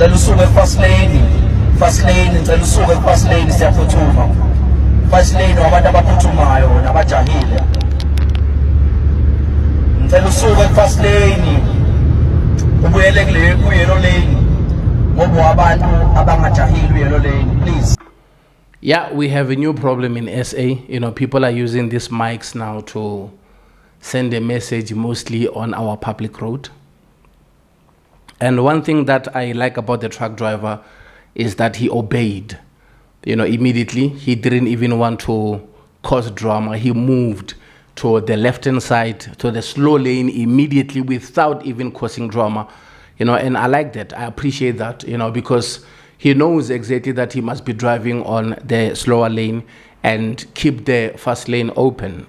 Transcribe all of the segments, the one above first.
ngicela usuke fast lane ngicela usuke fast lane siyaphuthuma fast lane wabantu abaphuthumayo nabajahile ngicela usuke fast lane ubuyele kule ku-yellow lane ngoba abantu abangajahile u-yellow lane, please. Yeah, we have a new problem in SA. People are using these mics now to send a message mostly on our public road. And one thing that I like about the truck driver is that he obeyed, immediately. He didn't even want to cause drama. He moved to the left-hand side, to the slow lane immediately without even causing drama, and I like that. I appreciate that, because he knows exactly that he must be driving on the slower lane and keep the fast lane open,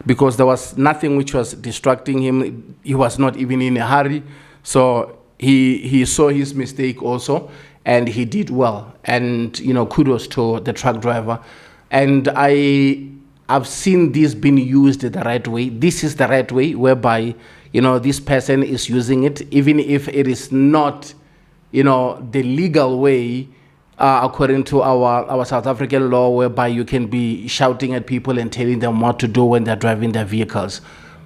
because there was nothing which was distracting him. He was not even in a hurry. So he saw his mistake also, and he did well. And, kudos to the truck driver. And I've seen this being used the right way. This is the right way, whereby, this person is using it, even if it is not the legal way, according to our South African law, whereby you can be shouting at people and telling them what to do when they're driving their vehicles.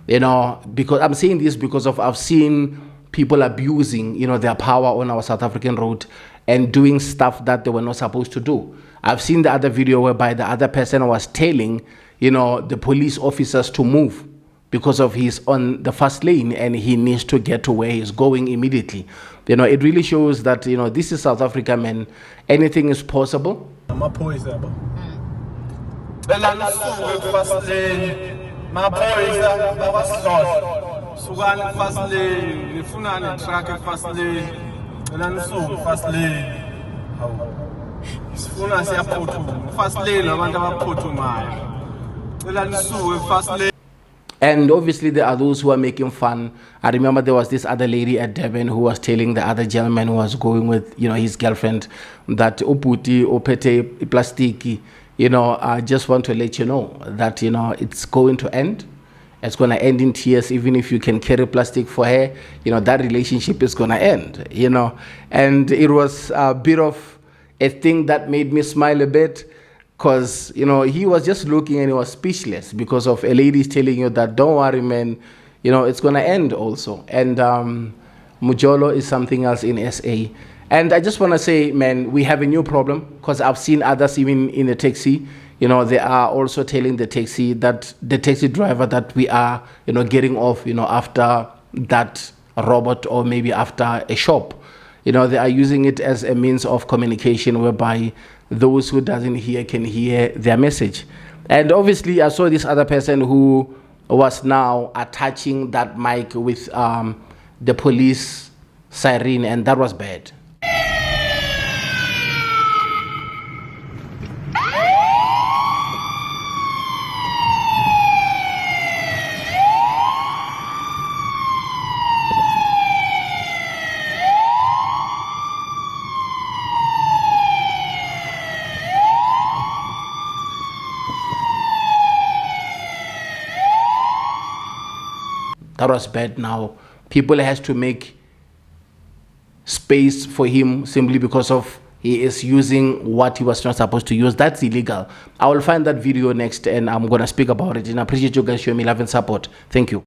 Because I'm saying this because I've seen people abusing, their power on our South African road and doing stuff that they were not supposed to do. I've seen the other video whereby the other person was telling, the police officers to move because of he's on the fast lane and he needs to get to where he's going immediately. It really shows that, this is South Africa, man. Anything is possible. And obviously there are those who are making fun. I remember there was this other lady at Durban who was telling the other gentleman who was going with, his girlfriend, that uputi opete plastiki, I just want to let you know that, it's going to end. It's going to end in tears. Even if you can carry plastic for her, that relationship is going to end, And it was a bit of a thing that made me smile a bit. Because, he was just looking and he was speechless because of a lady telling you that, don't worry, man, it's going to end also. And Mujolo is something else in SA. And I just want to say, man, we have a new problem because I've seen others even in the taxi. They are also telling the taxi driver that we are, getting off, after that robot or maybe after a shop. They are using it as a means of communication whereby those who doesn't hear can hear their message. And obviously I saw this other person who was now attaching that mic with the police siren, and that was bad. That was bad. Now people has to make space for him simply because of he is using what he was not supposed to use. That's illegal. I will find that video next and I'm going to speak about it. And I appreciate you guys showing me love and support. Thank you.